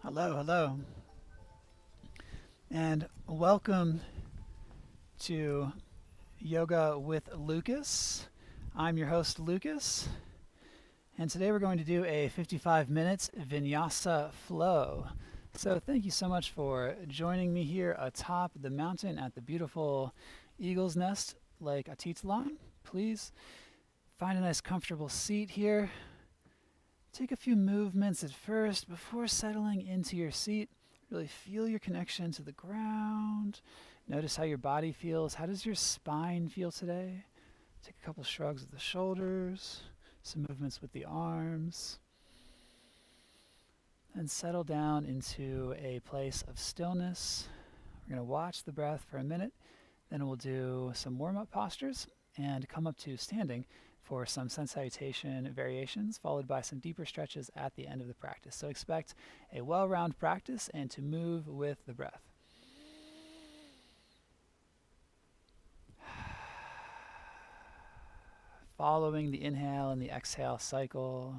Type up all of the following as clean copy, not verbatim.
Hello, hello, and welcome to Yoga with Lucas. I'm your host, Lucas, and today we're going to do a 55 minutes vinyasa flow. So, thank you so much for joining me here atop the mountain at the beautiful Eagle's Nest Lake Atitlan. Please find a nice, comfortable seat here. Take a few movements at first before settling into your seat. Really feel your connection to the ground. Notice how your body feels. How does your spine feel today? Take a couple shrugs of the shoulders, some movements with the arms, and settle down into a place of stillness. We're going to watch the breath for a minute, then we'll do some warm up postures and come up to standing for some sun salutation variations, followed by some deeper stretches at the end of the practice. So expect a well-rounded practice and to move with the breath. Following the inhale and the exhale cycle.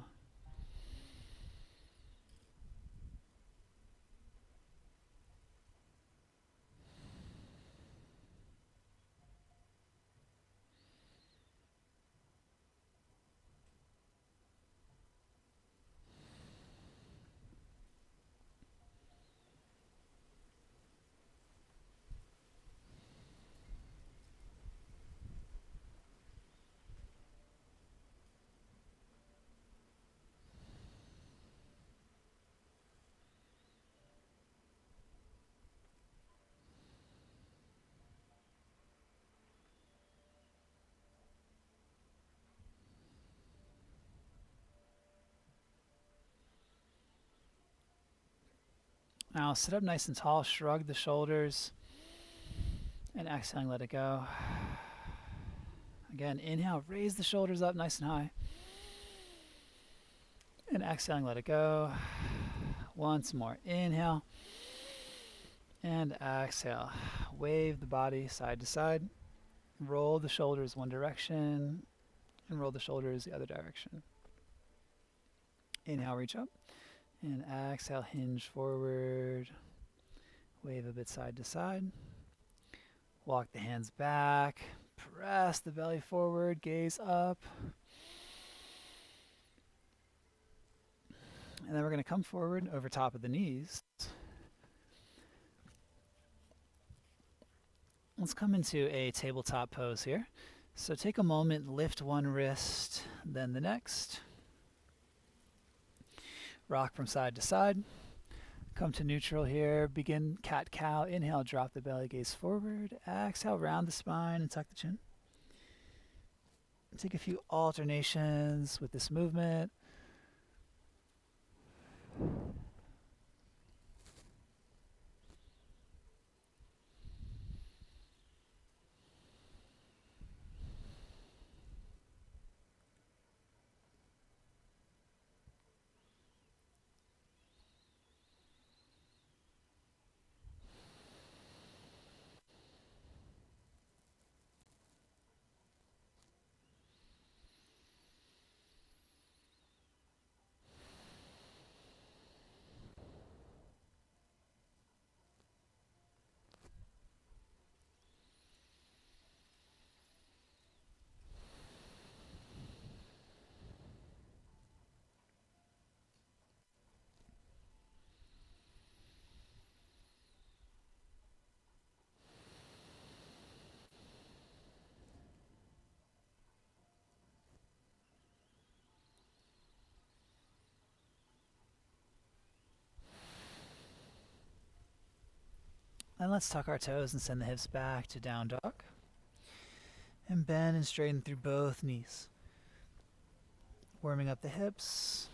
Now sit up nice and tall, shrug the shoulders, and exhaling, let it go. Again, inhale, raise the shoulders up nice and high. And exhaling, let it go. Once more, inhale. And exhale. Wave the body side to side. Roll the shoulders one direction and roll the shoulders the other direction. Inhale, reach up. And exhale, hinge forward. Wave a bit side to side. Walk the hands back. Press the belly forward. Gaze up. And then we're going to come forward over top of the knees. Let's come into a tabletop pose here. So take a moment, lift one wrist, then the next. Rock from side to side. Come to neutral here. Begin cat-cow. Inhale, drop the belly, gaze forward. Exhale, round the spine and tuck the chin. Take a few alternations with this movement. And let's tuck our toes and send the hips back to down dog. And bend and straighten through both knees. Warming up the hips,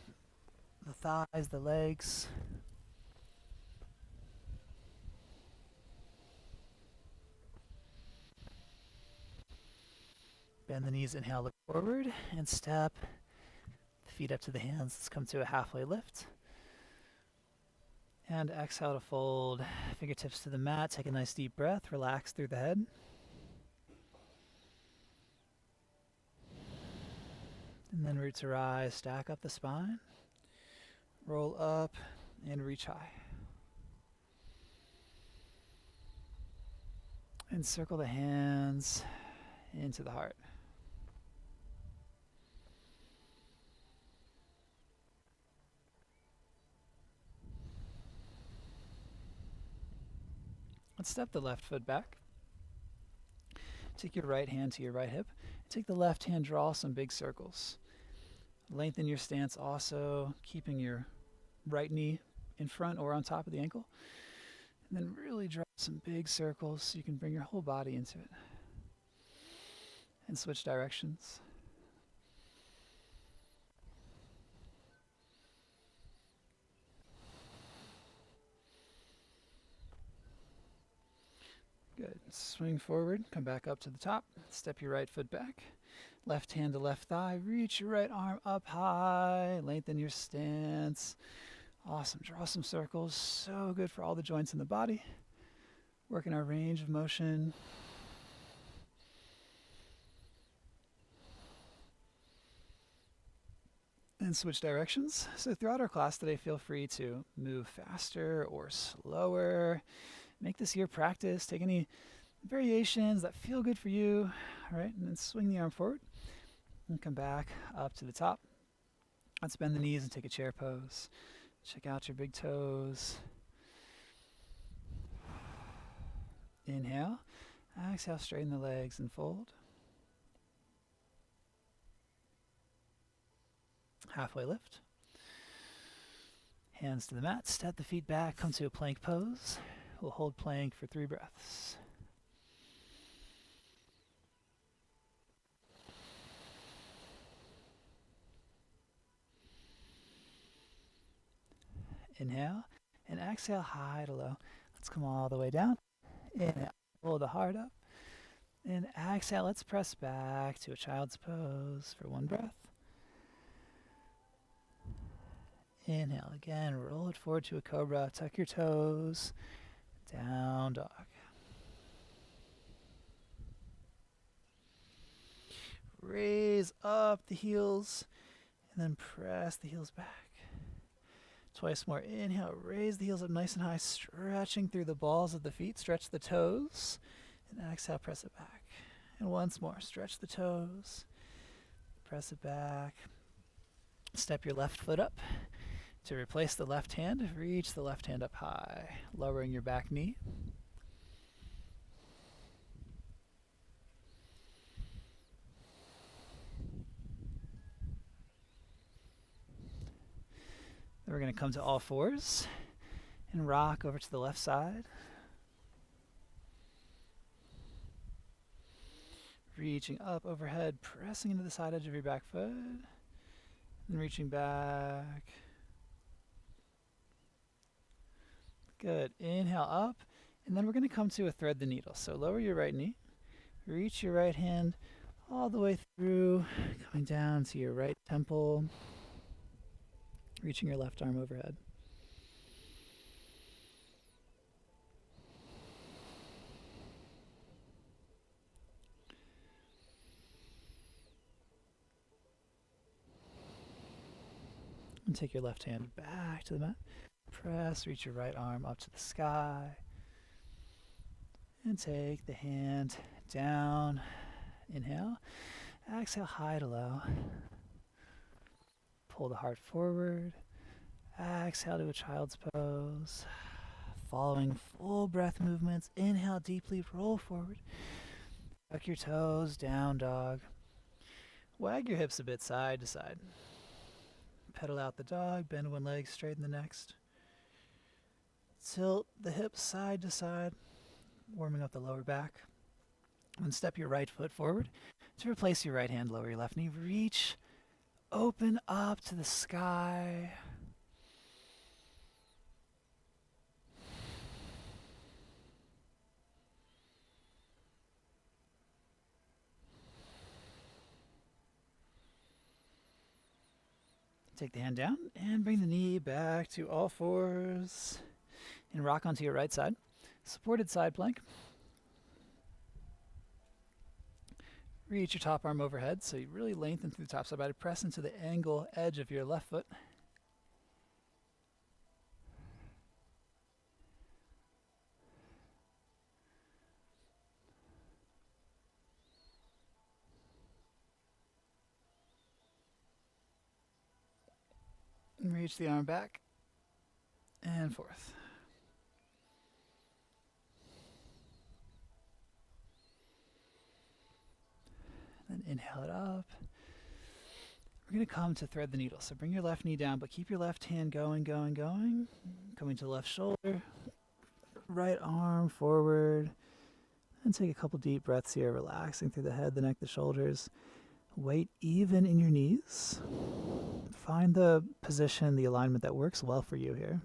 the thighs, the legs. Bend the knees, inhale, look forward, and step the feet up to the hands. Let's come to a halfway lift. And exhale to fold fingertips to the mat. Take a nice deep breath. Relax through the head. And then root to rise. Stack up the spine. Roll up and reach high. And circle the hands into the heart. Let's step the left foot back. Take your right hand to your right hip. Take the left hand, draw some big circles. Lengthen your stance also, keeping your right knee in front or on top of the ankle. And then really draw some big circles so you can bring your whole body into it. And switch directions. Good. Swing forward, come back up to the top. Step your right foot back. Left hand to left thigh. Reach your right arm up high. Lengthen your stance. Awesome. Draw some circles. So good for all the joints in the body. Working our range of motion. And switch directions. So throughout our class today, feel free to move faster or slower. Make this your practice. Take any variations that feel good for you. All right, and then swing the arm forward and come back up to the top. Let's bend the knees and take a chair pose. Check out your big toes. Inhale. Exhale, straighten the legs and fold. Halfway lift. Hands to the mat. Step the feet back. Come to a plank pose. We'll hold plank for 3 breaths. Inhale and exhale, high to low. Let's come all the way down. Inhale, pull the heart up. And exhale, let's press back to a child's pose for 1 breath. Inhale again, roll it forward to a cobra. Tuck your toes. Down dog. Raise up the heels and then press the heels back. Twice more. Inhale, raise the heels up nice and high, stretching through the balls of the feet. Stretch the toes. And exhale, press it back. And once more, stretch the toes. Press it back. Step your left foot up. To replace the left hand, reach the left hand up high, lowering your back knee. Then we're going to come to all fours and rock over to the left side. Reaching up overhead, pressing into the side edge of your back foot, and reaching back. Good. Inhale up, and then we're going to come to a thread the needle. So lower your right knee, reach your right hand all the way through, coming down to your right temple, reaching your left arm overhead. And take your left hand back to the mat. Press, reach your right arm up to the sky. And take the hand down. Inhale. Exhale, high to low. Pull the heart forward. Exhale to a child's pose. Following full breath movements. Inhale deeply, roll forward. Tuck your toes, down dog. Wag your hips a bit side to side. Pedal out the dog, bend one leg, straighten the next. Tilt the hips side to side, warming up the lower back. And step your right foot forward. To replace your right hand, lower your left knee. Reach, open up to the sky. Take the hand down and bring the knee back to all fours. And rock onto your right side. Supported side plank. Reach your top arm overhead, so you really lengthen through the top side body. Press into the angle edge of your left foot. Reach the arm back and forth. Then inhale it up. We're going to come to thread the needle. So bring your left knee down, but keep your left hand going. Coming to the left shoulder. Right arm forward. And take a couple deep breaths here, relaxing through the head, the neck, the shoulders. Weight even in your knees. Find the position, the alignment that works well for you here.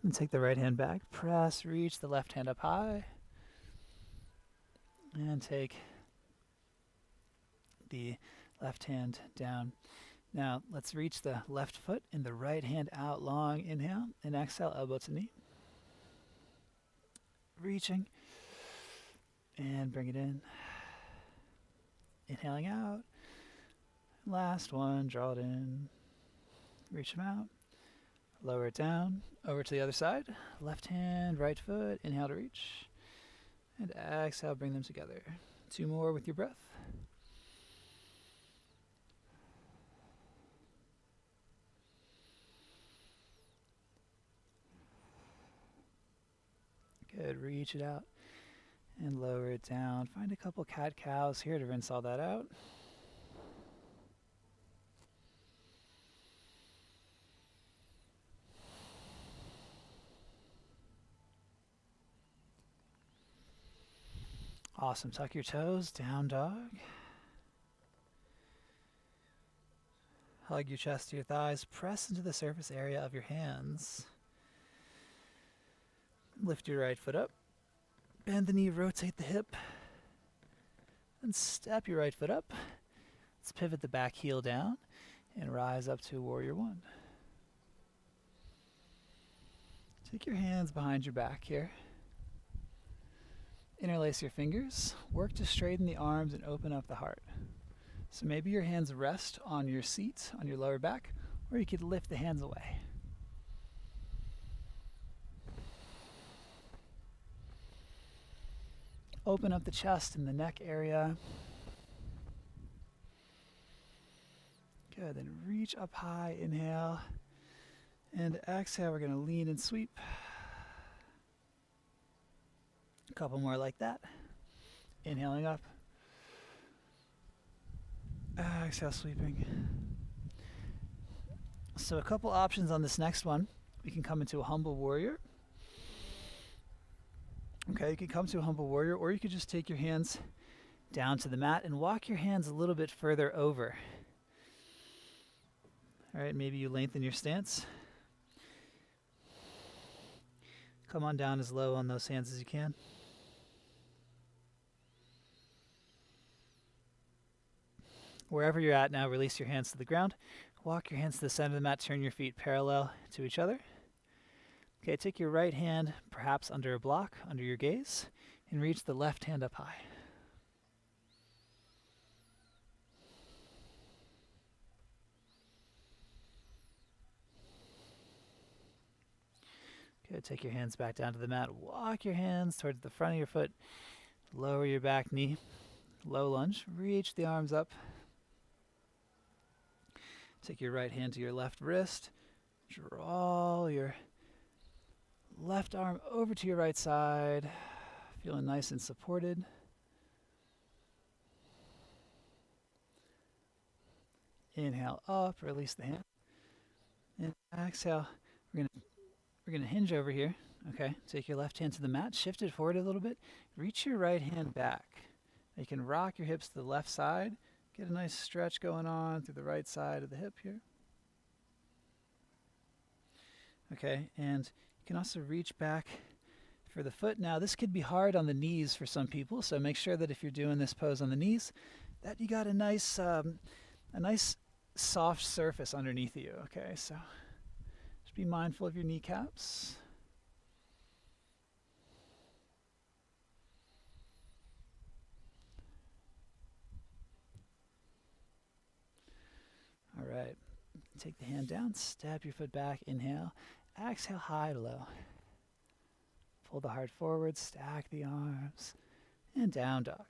And take the right hand back, press, reach the left hand up high. And take the left hand down. Now let's reach the left foot and the right hand out long. Inhale and exhale, elbow to knee. Reaching and bring it in. Inhaling out. Last one, draw it in. Reach them out. Lower it down. Over to the other side. Left hand, right foot. Inhale to reach. And exhale, bring them together. 2 more with your breath. Good, reach it out and lower it down. Find a couple cat-cows here to rinse all that out. Awesome, tuck your toes, down dog. Hug your chest to your thighs, press into the surface area of your hands. Lift your right foot up, bend the knee, rotate the hip, and step your right foot up. Let's pivot the back heel down and rise up to Warrior One. Take your hands behind your back here. Interlace your fingers, work to straighten the arms and open up the heart. So maybe your hands rest on your seat, on your lower back, or you could lift the hands away. Open up the chest and the neck area. Good, then reach up high, inhale. And exhale, we're going to lean and sweep. A couple more like that. Inhaling up. Exhale, sweeping. So a couple options on this next one. We can come into a humble warrior. Okay, you can come to a humble warrior, or you could just take your hands down to the mat and walk your hands a little bit further over. All right, maybe you lengthen your stance. Come on down as low on those hands as you can. Wherever you're at now, release your hands to the ground. Walk your hands to the center of the mat, turn your feet parallel to each other. Okay, take your right hand, perhaps under a block, under your gaze, and reach the left hand up high. Good, take your hands back down to the mat. Walk your hands towards the front of your foot. Lower your back knee. Low lunge. Reach the arms up. Take your right hand to your left wrist. Draw your left arm over to your right side. Feeling nice and supported. Inhale up, release the hand. And exhale. We're gonna hinge over here. Okay, take your left hand to the mat, shift it forward a little bit. Reach your right hand back. You can rock your hips to the left side. Get a nice stretch going on through the right side of the hip here. Okay, and you can also reach back for the foot. Now, this could be hard on the knees for some people, so make sure that if you're doing this pose on the knees, that you got a nice soft surface underneath you. Okay, so just be mindful of your kneecaps. Take the hand down, step your foot back, inhale. Exhale, high to low. Pull the heart forward, stack the arms, and down dog.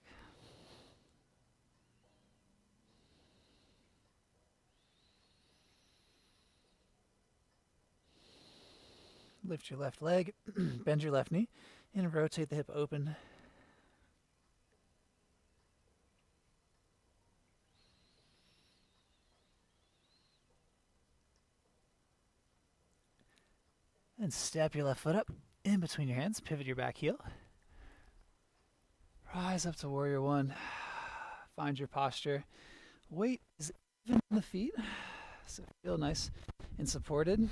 Lift your left leg, bend your left knee, and rotate the hip open. And step your left foot up in between your hands, pivot your back heel. Rise up to warrior one. Find your posture. Weight is even in the feet, so feel nice and supported.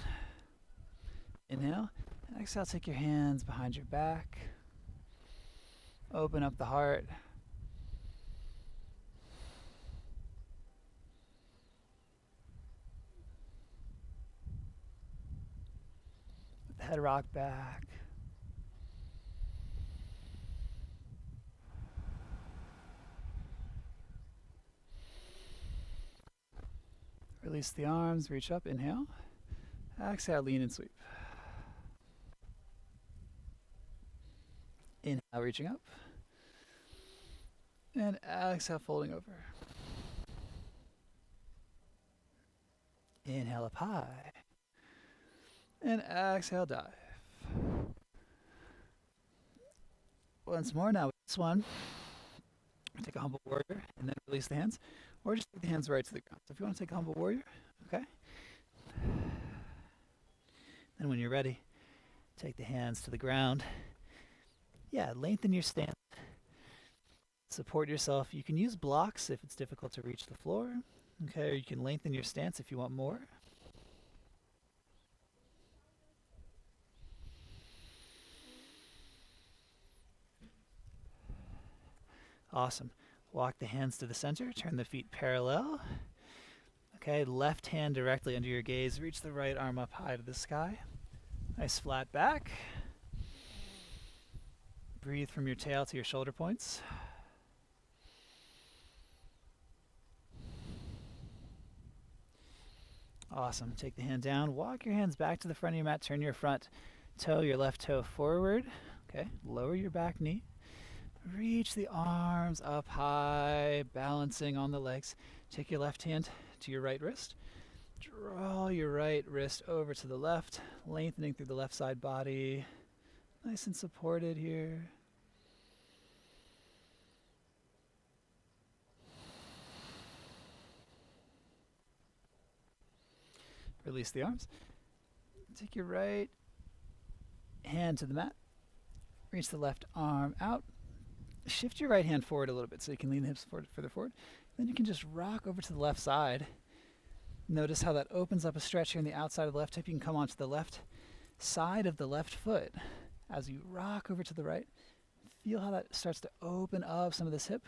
Inhale. Exhale, take your hands behind your back. Open up the heart. Let the head rock back. Release the arms, reach up, inhale. Exhale, lean and sweep. Inhale, reaching up. And exhale, folding over. Inhale up high. And exhale, dive. Once more now with this one. Take a humble warrior and then release the hands. Or just take the hands right to the ground. So if you want to take a humble warrior, okay. Then when you're ready, take the hands to the ground. Yeah, lengthen your stance. Support yourself. You can use blocks if it's difficult to reach the floor. Okay, or you can lengthen your stance if you want more. Awesome. Walk the hands to the center. Turn the feet parallel. Okay, left hand directly under your gaze. Reach the right arm up high to the sky. Nice flat back. Breathe from your tail to your shoulder points. Awesome. Take the hand down. Walk your hands back to the front of your mat. Turn your front toe, your left toe forward. Okay, lower your back knee. Reach the arms up high, balancing on the legs. Take your left hand to your right wrist. Draw your right wrist over to the left, lengthening through the left side body. Nice and supported here. Release the arms. Take your right hand to the mat. Reach the left arm out. Shift your right hand forward a little bit so you can lean the hips forward, further forward. Then you can just rock over to the left side. Notice how that opens up a stretch here on the outside of the left hip. You can come onto the left side of the left foot. As you rock over to the right, feel how that starts to open up some of this hip.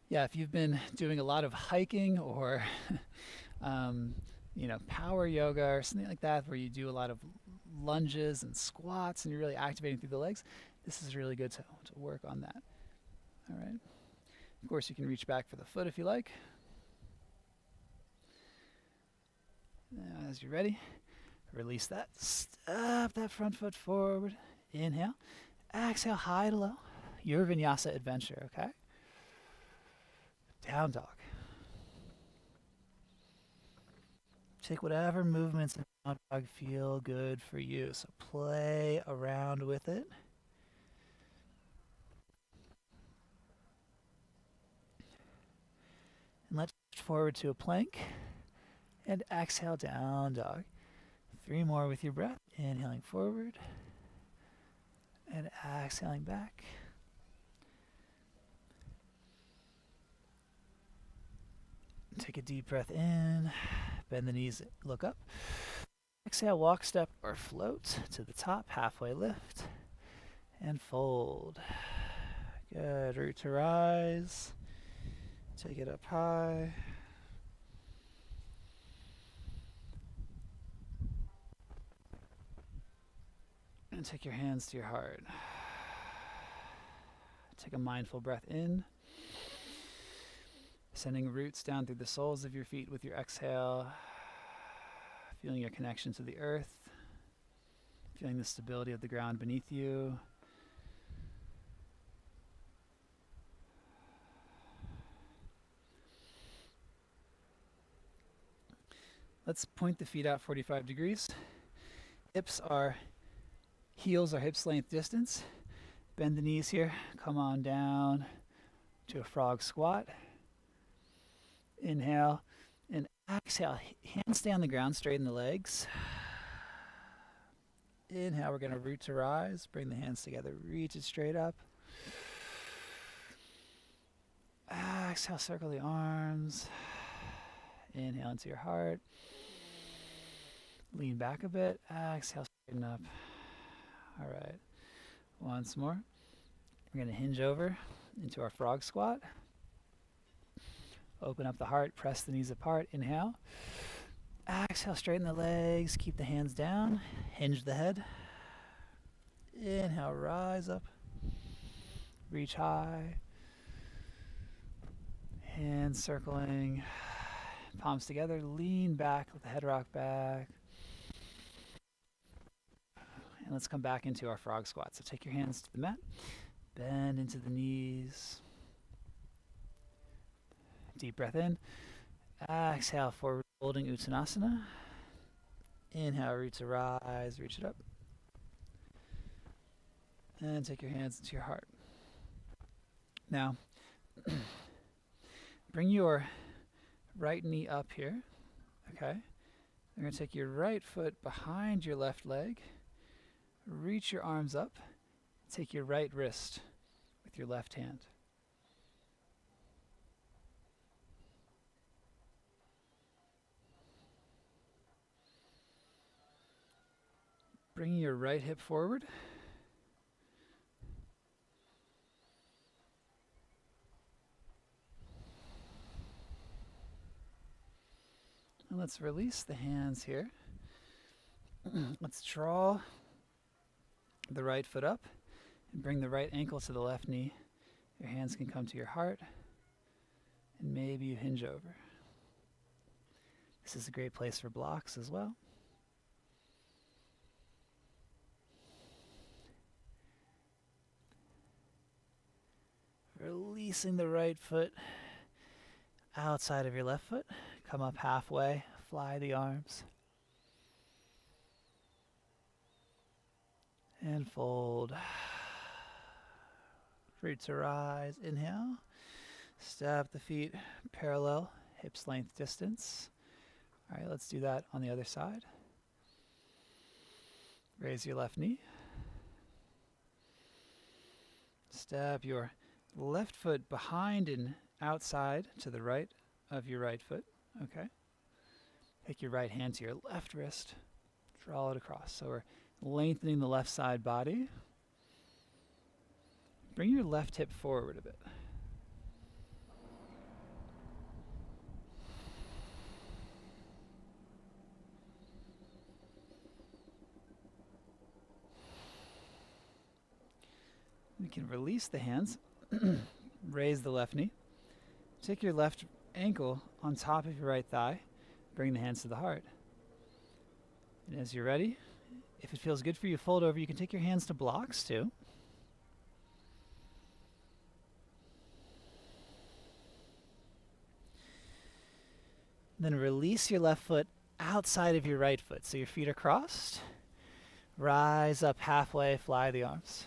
Yeah, if you've been doing a lot of hiking or power yoga or something like that, where you do a lot of lunges and squats and you're really activating through the legs, this is really good to work on that. All right. Of course, you can reach back for the foot if you like. Now, as you're ready, release that. Step that front foot forward. Inhale. Exhale, high to low. Your vinyasa adventure, okay? Down dog. Take whatever movements in down dog feel good for you. So play around with it. And let's shift forward to a plank. And exhale, down dog. 3 more with your breath. Inhaling forward. And exhaling back. Take a deep breath in. Bend the knees, look up. Exhale, walk, step, or float to the top. Halfway lift. And fold. Good. Root to rise. Take it up high. And take your hands to your heart. Take a mindful breath in. Sending roots down through the soles of your feet with your exhale. Feeling your connection to the earth. Feeling the stability of the ground beneath you. Let's point the feet out 45 degrees. Heels are hips length distance. Bend the knees here. Come on down to a frog squat. Inhale and exhale. Hands stay on the ground, straighten the legs. Inhale, we're going to root to rise. Bring the hands together, reach it straight up. Exhale, circle the arms. Inhale into your heart. Lean back a bit. Exhale, straighten up. All right. Once more. We're going to hinge over into our frog squat. Open up the heart. Press the knees apart. Inhale. Exhale, straighten the legs. Keep the hands down. Hinge the head. Inhale, rise up. Reach high. Hands circling. Palms together. Lean back. Let the head rock back. And let's come back into our frog squat. So take your hands to the mat. Bend into the knees. Deep breath in. Exhale, forward folding Uttanasana. Inhale, root to rise. Reach it up. And take your hands into your heart. Now, bring your right knee up here. Okay? You're going to take your right foot behind your left leg. Reach your arms up. Take your right wrist with your left hand. Bringing your right hip forward. And let's release the hands here. Let's draw the right foot up and bring the right ankle to the left knee. Your hands can come to your heart, and maybe you hinge over. This is a great place for blocks as well. Releasing the right foot outside of your left foot. Come up halfway, fly the arms. And fold. Root to rise. Inhale. Step the feet parallel, hips length distance. All right, let's do that on the other side. Raise your left knee. Step your left foot behind and outside to the right of your right foot. Okay. Take your right hand to your left wrist. Draw it across. So we're lengthening the left side body. Bring your left hip forward a bit. You can release the hands. Raise the left knee. Take your left ankle on top of your right thigh. Bring the hands to the heart. And as you're ready, if it feels good for you, fold over. You can take your hands to blocks too. Then release your left foot outside of your right foot. So your feet are crossed. Rise up halfway, fly the arms.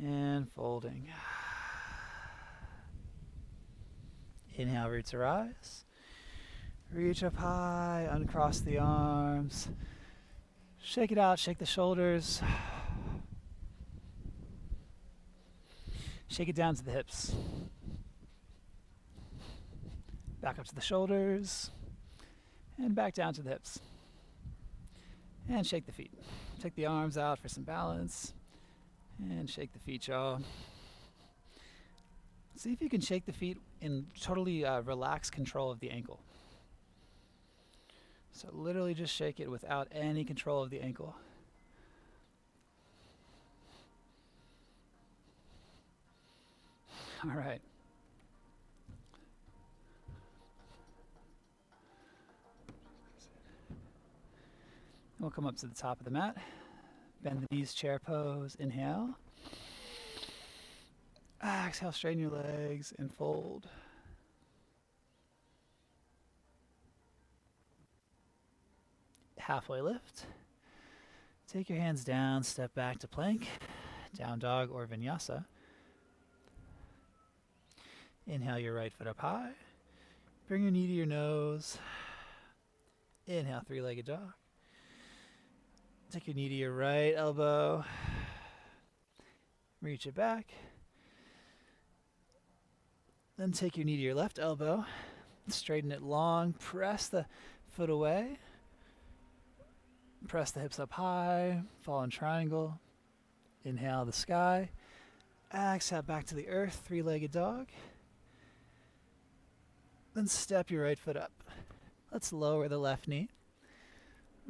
And folding. Inhale, root to rise. Reach up high, uncross the arms. Shake it out, shake the shoulders. Shake it down to the hips. Back up to the shoulders. And back down to the hips. And shake the feet. Take the arms out for some balance. And shake the feet, y'all. See if you can shake the feet in totally relaxed control of the ankle. So literally just shake it without any control of the ankle. All right. We'll come up to the top of the mat. Bend the knees, chair pose. Inhale. Exhale, straighten your legs and fold. Halfway lift. Take your hands down, step back to plank, down dog or vinyasa. Inhale your right foot up high. Bring your knee to your nose. Inhale, three-legged dog. Take your knee to your right elbow. Reach it back. Then take your knee to your left elbow. Straighten it long. Press the foot away. Press the hips up high. Fall in triangle. Inhale the sky. Exhale back to the earth. Three-legged dog. Then step your right foot up. Let's lower the left knee.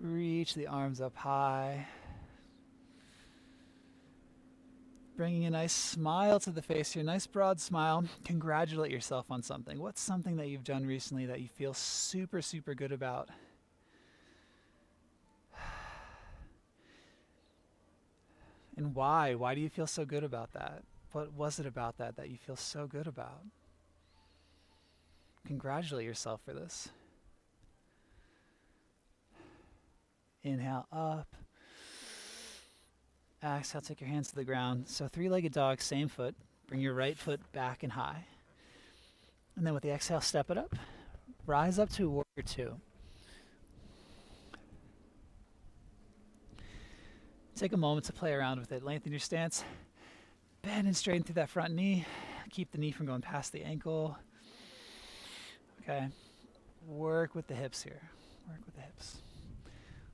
Reach the arms up high. Bringing a nice smile to the face here, nice broad smile. Congratulate yourself on something. What's something that you've done recently that you feel super, super good about? And why? Why do you feel so good about that? What was it about that that you feel so good about? Congratulate yourself for this. Inhale up. Exhale, take your hands to the ground. So three-legged dog, same foot. Bring your right foot back and high. And then with the exhale, step it up. Rise up to warrior two. Take a moment to play around with it. Lengthen your stance. Bend and straighten through that front knee. Keep the knee from going past the ankle. Okay. Work with the hips here. Work with the hips.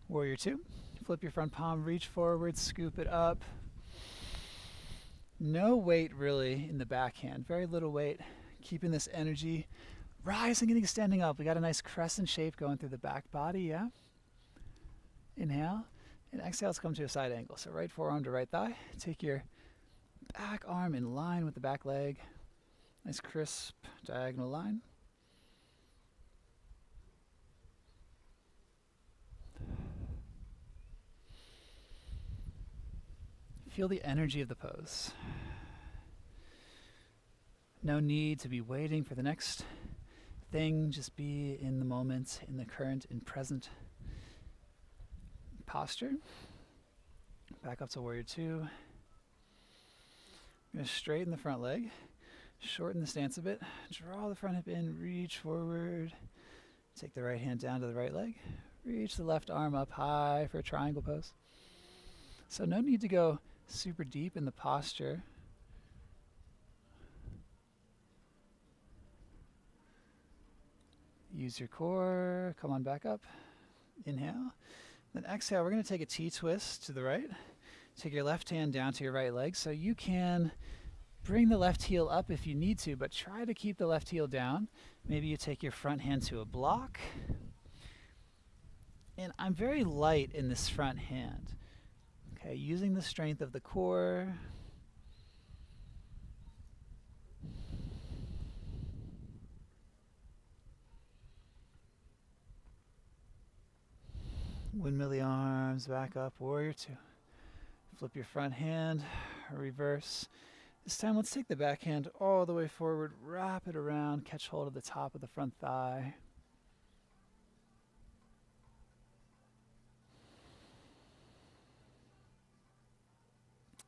Warrior two. Flip your front palm, reach forward, scoop it up. No weight really in the backhand. Very little weight. Keeping this energy rising and extending up. We got a nice crescent shape going through the back body, yeah? Inhale. And exhale, let's come to a side angle. So right forearm to right thigh. Take your back arm in line with the back leg. Nice crisp diagonal line. Feel the energy of the pose. No need to be waiting for the next thing. Just be in the moment, in the current and present posture. Back up to warrior two. I'm going to straighten the front leg. Shorten the stance a bit. Draw the front hip in. Reach forward. Take the right hand down to the right leg. Reach the left arm up high for a triangle pose. So no need to go super deep in the posture. Use your core. Come on back up. Inhale. Then exhale. We're going to take a T-twist to the right. Take your left hand down to your right leg. So you can bring the left heel up if you need to, but try to keep the left heel down. Maybe you take your front hand to a block. And I'm very light in this front hand. Okay, using the strength of the core. Windmill the arms, back up, warrior two. Flip your front hand, reverse. This time let's take the back hand all the way forward, wrap it around, catch hold of the top of the front thigh.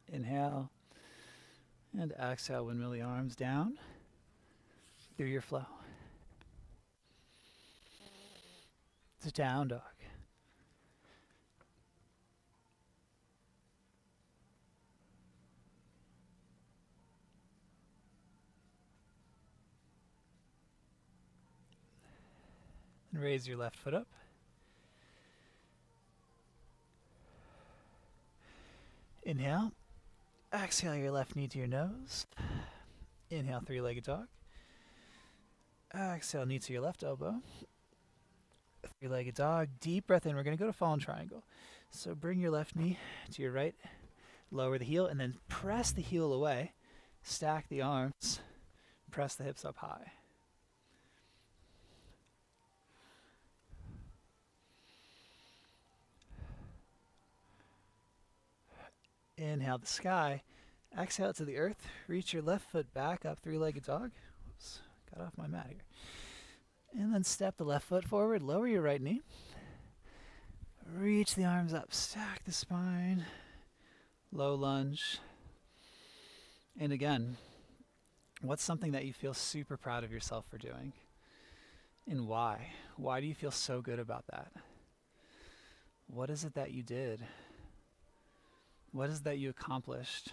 Inhale and exhale, windmill the arms down through your flow. It's a down dog. And raise your left foot up. Inhale. Exhale your left knee to your nose. Inhale, three-legged dog. Exhale, knee to your left elbow. Three-legged dog. Deep breath in. We're going to go to fallen triangle. So bring your left knee to your right. Lower the heel and then press the heel away. Stack the arms. press the hips up high. Inhale the sky. Exhale to the earth. Reach your left foot back up, three-legged dog. Whoops, got off my mat here. And then step the left foot forward. Lower your right knee. Reach the arms up. Stack the spine. Low lunge. And again, what's something that you feel super proud of yourself for doing? And why? Why do you feel so good about that? What is it that you did? What is it that you accomplished?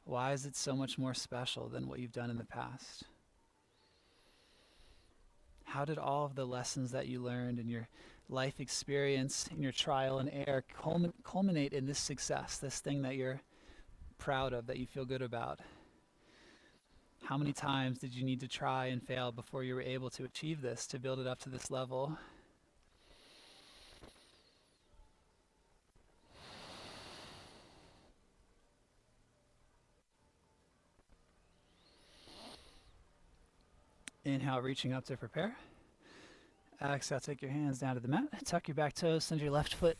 Why is it so much more special than what you've done in the past? How did all of the lessons that you learned in your life experience, in your trial and error, culminate in this success, this thing that you're proud of, that you feel good about? How many times did you need to try and fail before you were able to achieve this, to build it up to this level? Inhale, reaching up to prepare. Exhale, take your hands down to the mat. Tuck your back toes, send your left foot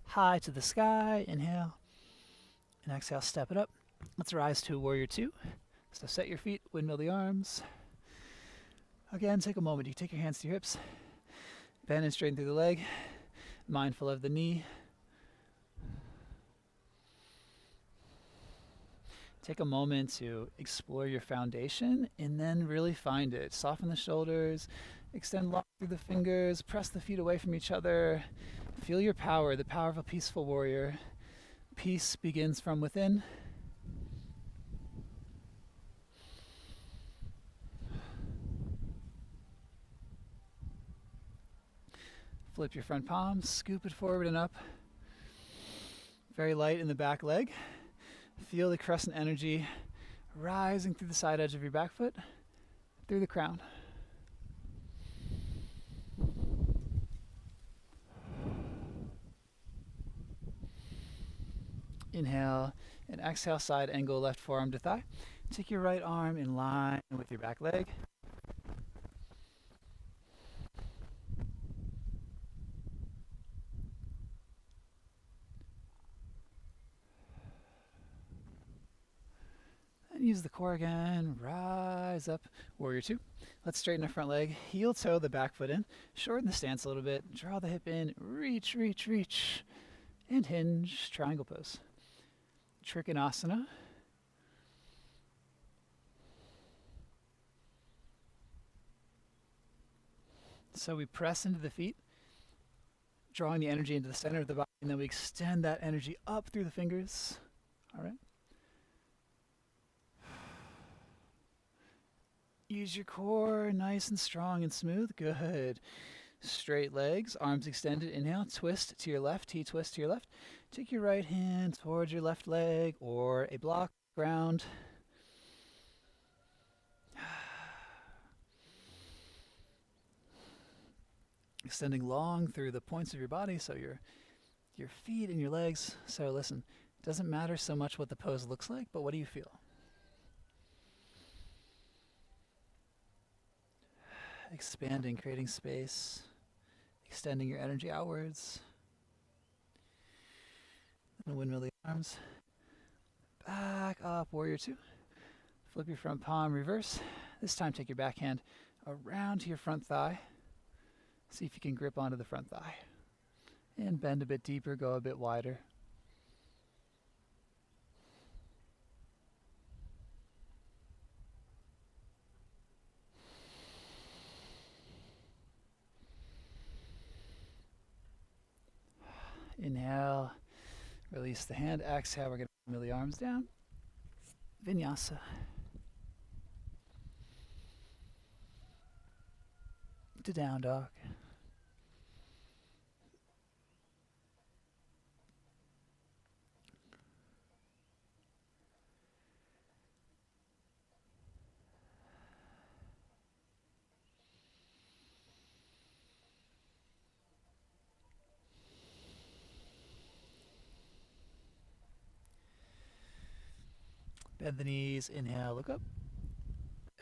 high to the sky. Inhale. And exhale, step it up. Let's rise to warrior two. So set your feet, windmill the arms. Again, take a moment. You take your hands to your hips. Bend and straighten through the leg. Mindful of the knee. Take a moment to explore your foundation and then really find it. Soften the shoulders, extend long through the fingers, press the feet away from each other. Feel your power, the power of a peaceful warrior. Peace begins from within. Flip your front palm, scoop it forward and up. Very light in the back leg. Feel the crescent energy rising through the side edge of your back foot, through the crown. Inhale and exhale, side angle, left forearm to thigh. Take your right arm in line with your back leg. And use the core again. Rise up. Warrior two. Let's straighten our front leg. Heel toe the back foot in. Shorten the stance a little bit. Draw the hip in. Reach, reach, reach. And hinge. Triangle pose. Trikonasana. So we press into the feet, drawing the energy into the center of the body, and then we extend that energy up through the fingers. All right. Use your core, nice and strong and smooth. Good. Straight legs, arms extended. Inhale, twist to your left, T-twist to your left. Take your right hand towards your left leg or a block, ground. Extending long through the points of your body, so your feet and your legs. So listen, it doesn't matter so much what the pose looks like, but what do you feel? Expanding, creating space, extending your energy outwards. And windmill the arms. Back up, warrior two. Flip your front palm, reverse. This time take your back hand around to your front thigh. See if you can grip onto the front thigh. And bend a bit deeper, go a bit wider. Inhale, release the hand. Exhale, we're going to wheel the arms down. Vinyasa. To down dog. Bend the knees, inhale, look up.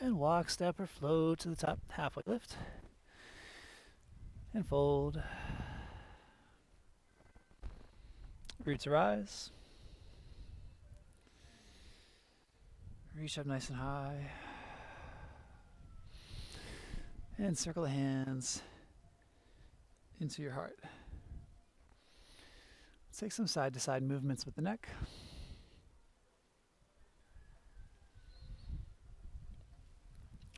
And walk, step, or float to the top. Halfway lift. And fold. Roots arise. Reach up nice and high. And circle the hands into your heart. Let's take some side-to-side movements with the neck.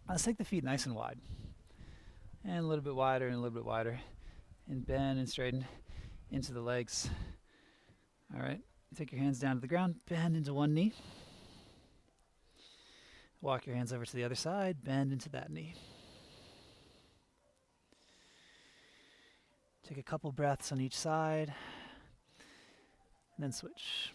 Let's take the feet nice and wide. And a little bit wider and a little bit wider. And bend and straighten into the legs. All right, take your hands down to the ground, bend into one knee. Walk your hands over to the other side, bend into that knee. Take a couple breaths on each side, and then switch.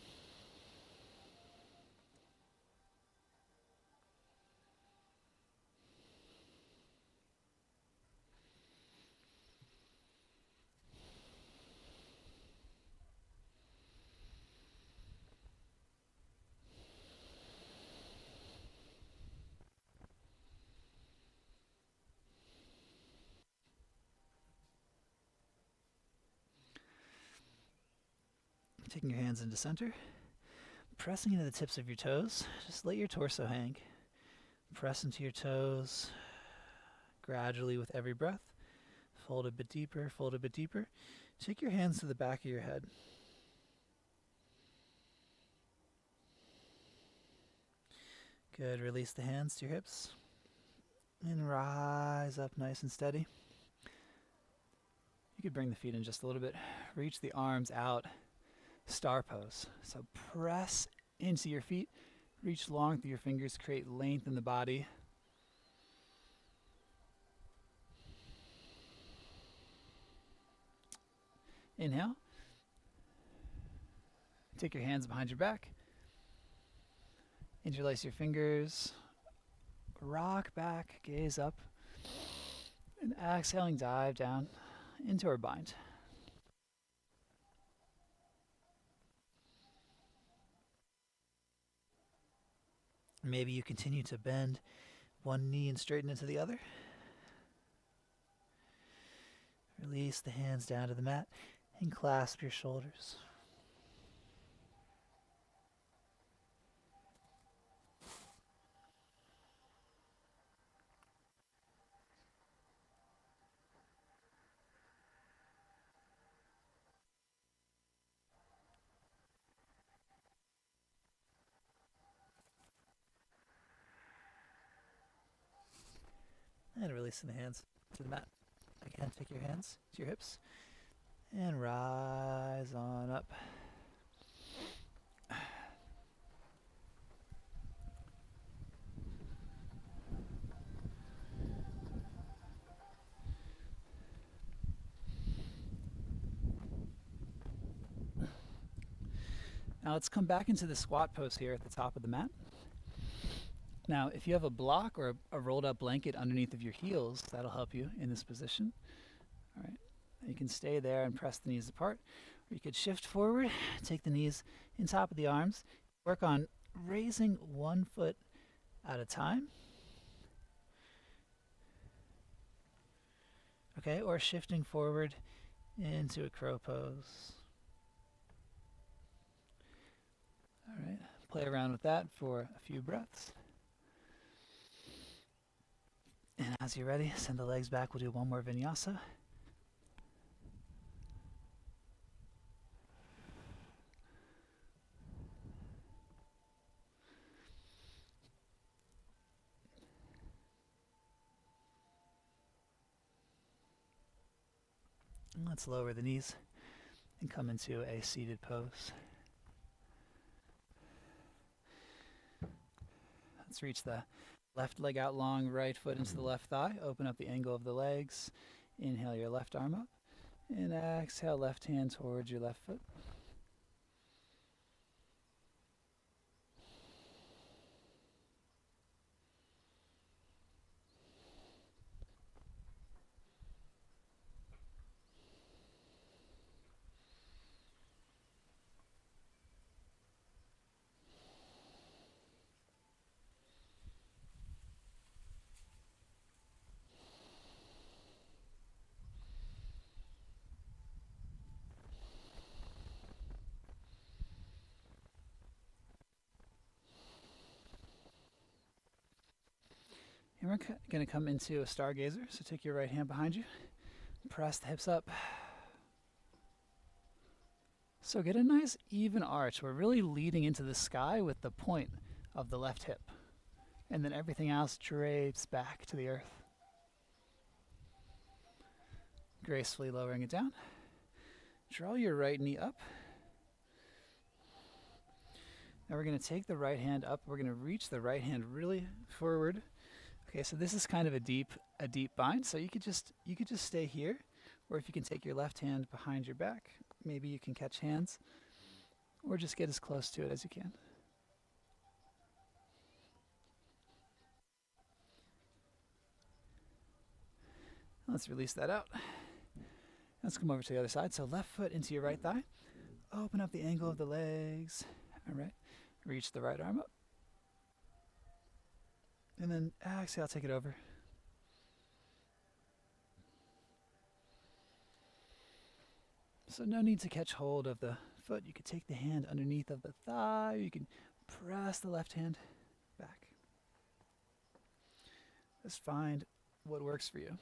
Taking your hands into center, pressing into the tips of your toes. Just let your torso hang. Press into your toes gradually with every breath. Fold a bit deeper, fold a bit deeper. Take your hands to the back of your head. Good. Release the hands to your hips. And rise up nice and steady. You could bring the feet in just a little bit. Reach the arms out. Star pose. So press into your feet. Reach long through your fingers. Create length in the body. Inhale. Take your hands behind your back. Interlace your fingers. Rock back. Gaze up. And exhaling, dive down into our bind. Maybe you continue to bend one knee and straighten into the other. Release the hands down to the mat and clasp your shoulders. And releasing the hands to the mat. Again, take your hands to your hips and rise on up. Now let's come back into the squat pose here at the top of the mat. Now, if you have a block or a rolled up blanket underneath of your heels, that'll help you in this position. All right, you can stay there and press the knees apart. Or you could shift forward, take the knees in top of the arms, work on raising one foot at a time. Okay, or shifting forward into a crow pose. All right, play around with that for a few breaths. And as you're ready, send the legs back. We'll do one more vinyasa. And let's lower the knees and come into a seated pose. Let's reach the left leg out long, right foot into the left thigh. Open up the angle of the legs. Inhale your left arm up. And exhale, left hand towards your left foot. we're going to come into a stargazer. So take your right hand behind you, press the hips up. So get a nice even arch. We're really leading into the sky with the point of the left hip. And then everything else drapes back to the earth. Gracefully lowering it down. Draw your right knee up. Now we're going to take the right hand up. We're going to reach the right hand really forward. Okay, so this is kind of a deep bind. So you could just stay here, or if you can take your left hand behind your back, maybe you can catch hands, or just get as close to it as you can. Let's release that out. Let's come over to the other side. So left foot into your right thigh. Open up the angle of the legs. All right. Reach the right arm up. And then exhale, take it over. So no need to catch hold of the foot. You could take the hand underneath of the thigh. You can press the left hand back. Just find what works for you.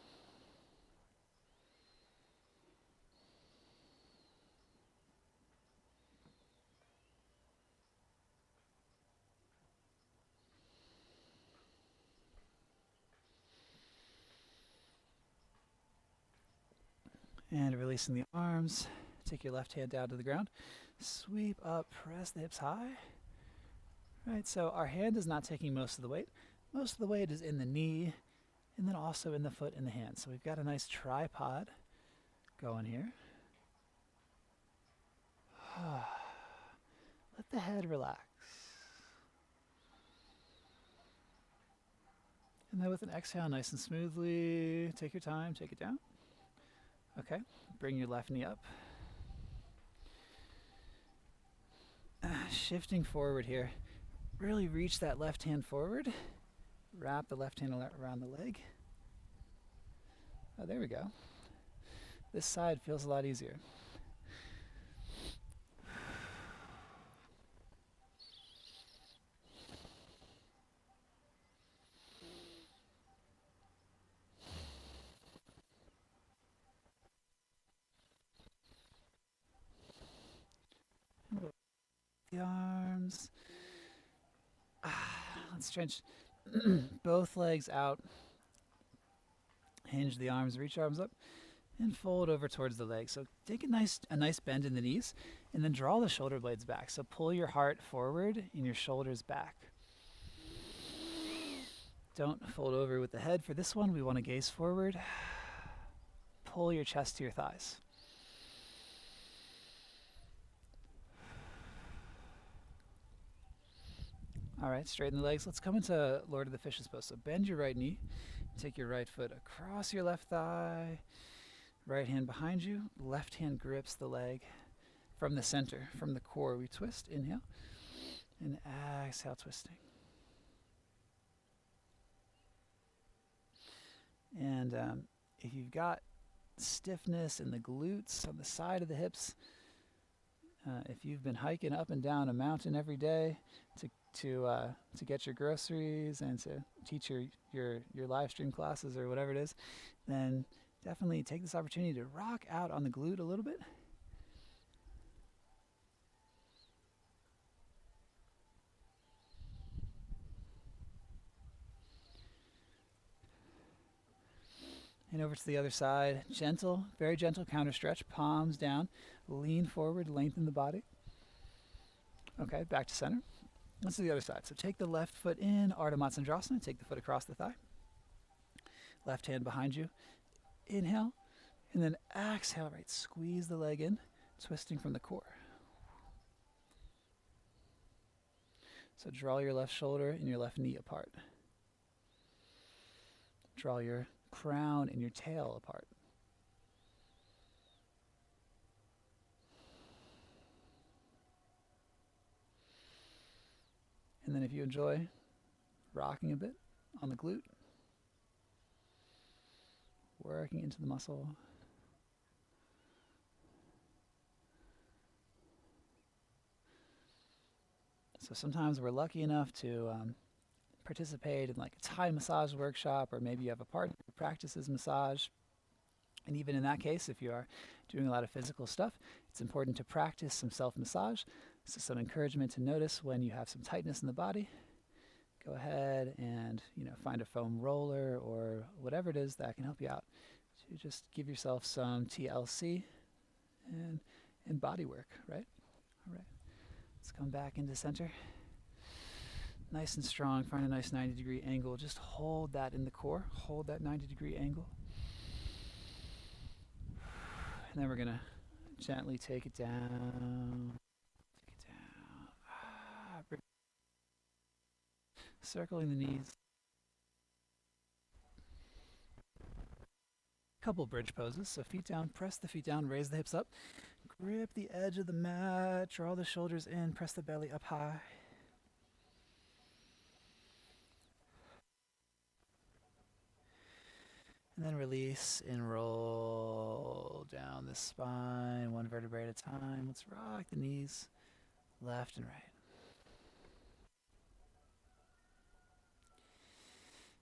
And releasing the arms. Take your left hand down to the ground. Sweep up, press the hips high. Right, so our hand is not taking most of the weight. Most of the weight is in the knee and then also in the foot and the hand. So we've got a nice tripod going here. Let the head relax. And then with an exhale, nice and smoothly, take your time, take it down. Okay, bring your left knee up. Shifting forward here. Really reach that left hand forward. Wrap the left hand around the leg. Oh, there we go. This side feels a lot easier. The arms. Let's stretch both legs out. Hinge the arms, reach arms up, and fold over towards the legs. So take a nice bend in the knees, and then draw the shoulder blades back. So pull your heart forward and your shoulders back. Don't fold over with the head. For this one, we want to gaze forward. Pull your chest to your thighs. All right, straighten the legs. Let's come into Lord of the Fishes pose. So bend your right knee. Take your right foot across your left thigh. Right hand behind you. Left hand grips the leg from the center, from the core. We twist, inhale, and exhale, twisting. And if you've got stiffness in the glutes on the side of the hips, if you've been hiking up and down a mountain every day to get your groceries and to teach your live stream classes or whatever it is, then definitely take this opportunity to rock out on the glute a little bit. And over to the other side, gentle, very gentle counter stretch, palms down, lean forward, lengthen the body. Okay, back to center. Let's do the other side. So take the left foot in, Ardha Matsyendrasana, take the foot across the thigh. Left hand behind you. Inhale, and then exhale, right, squeeze the leg in, twisting from the core. So draw your left shoulder and your left knee apart. Draw your crown and your tail apart. And then if you enjoy rocking a bit on the glute, working into the muscle. So sometimes we're lucky enough to participate in like a Thai massage workshop, or maybe you have a partner who practices massage. And even in that case, if you are doing a lot of physical stuff, it's important to practice some self-massage. So some encouragement to notice when you have some tightness in the body. Go ahead and find a foam roller or whatever it is that can help you out to just give yourself some TLC and body work, right? All right. Let's come back into center. Nice and strong. Find a nice 90-degree angle. Just hold that in the core. Hold that 90-degree angle. And then we're going to gently take it down. Take it down. Circling the knees. Couple bridge poses. So feet down, press the feet down, raise the hips up. Grip the edge of the mat, draw the shoulders in, press the belly up high. And then release and roll down the spine, one vertebrae at a time. Let's rock the knees left and right.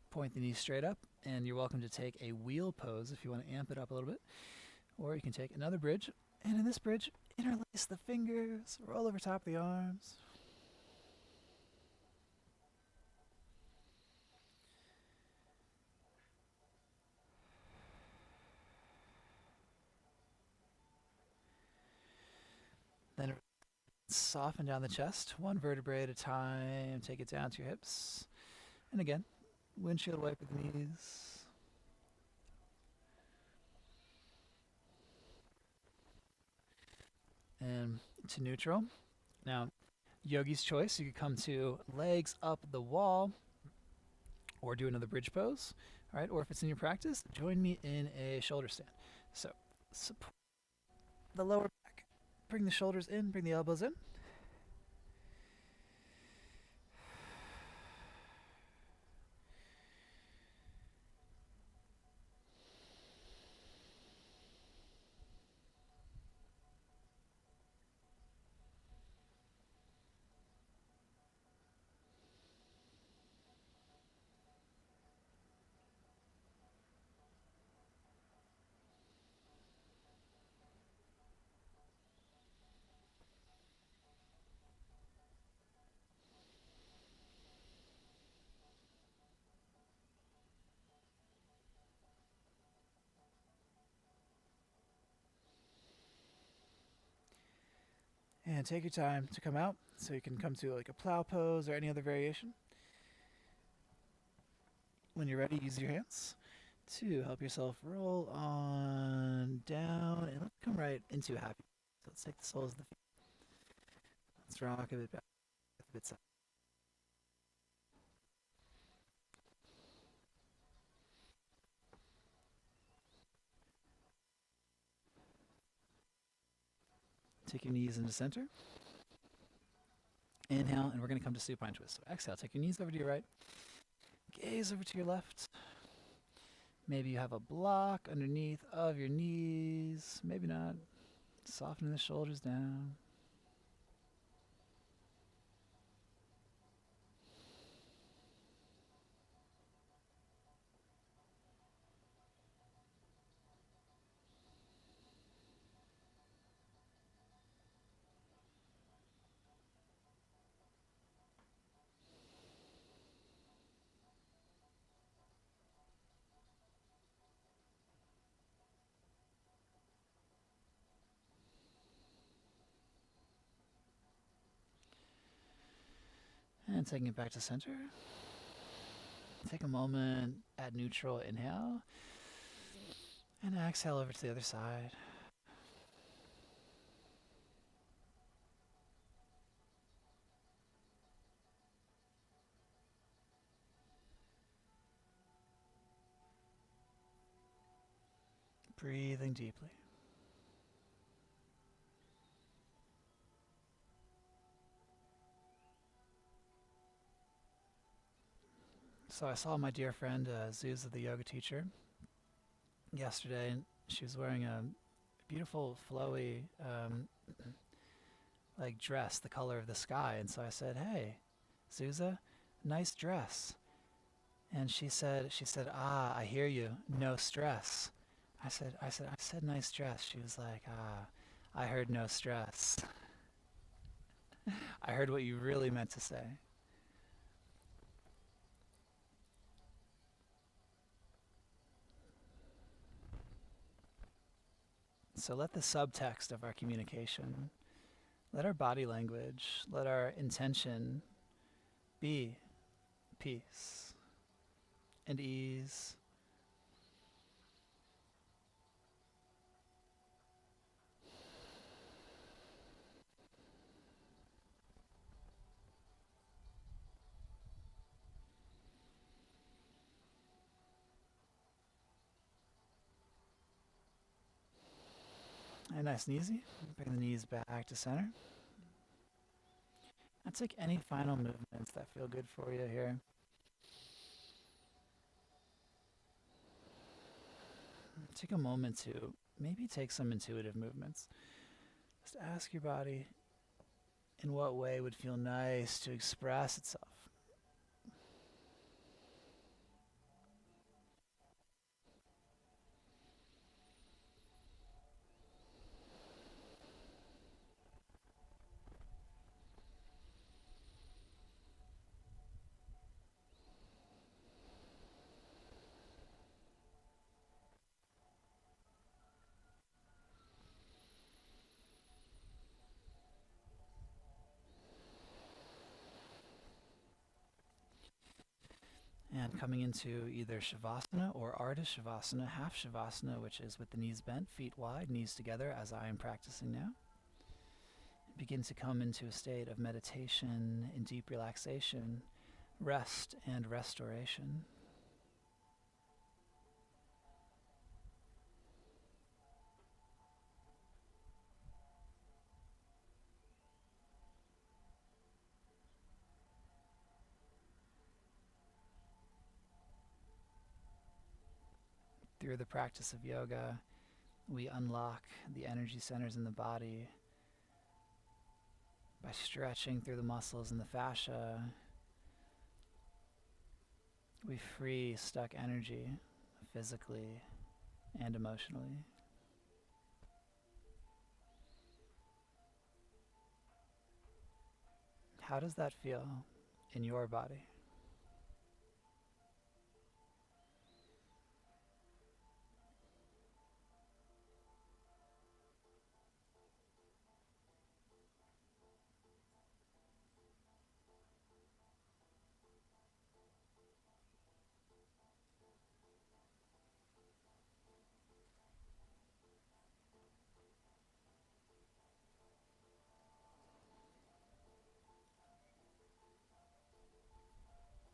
Point the knees straight up, and you're welcome to take a wheel pose if you want to amp it up a little bit. Or you can take another bridge, and in this bridge, interlace the fingers, roll over top of the arms. Then soften down the chest, one vertebrae at a time. Take it down to your hips. And again, windshield wiper the knees. And to neutral. Now, yogi's choice. You could come to legs up the wall or do another bridge pose. All right, or if it's in your practice, join me in a shoulder stand. So, support the lower back. Bring the shoulders in, bring the elbows in. And take your time to come out, so you can come to like a plow pose or any other variation. When you're ready, use your hands to help yourself roll on down, and let's come right into happy. So let's take the soles of the feet. Let's rock a bit back, a bit side. Take your knees into center. Inhale, and we're going to come to supine twist. So exhale, take your knees over to your right. Gaze over to your left. Maybe you have a block underneath of your knees. Maybe not. Softening the shoulders down. And taking it back to center. Take a moment at neutral, inhale. And exhale over to the other side. Breathing deeply. So I saw my dear friend Zuza, the yoga teacher, yesterday, and she was wearing a beautiful flowy like dress, the color of the sky. And so I said, "Hey, Zuza, nice dress. And she said, ah, I hear you, no stress. I said, nice dress. She was like, ah, I heard no stress. I heard what you really meant to say. So let the subtext of our communication, let our body language, let our intention be peace and ease. And nice and easy. Bring the knees back to center. Now take any final movements that feel good for you here. Take a moment to maybe take some intuitive movements. Just ask your body in what way would feel nice to express itself. And coming into either Shavasana or Ardha Shavasana, half Shavasana, which is with the knees bent, feet wide, knees together, as I am practicing now. Begin to come into a state of meditation and deep relaxation, rest and restoration. Through the practice of yoga, we unlock the energy centers in the body by stretching through the muscles and the fascia. We free stuck energy physically and emotionally. How does that feel in your body?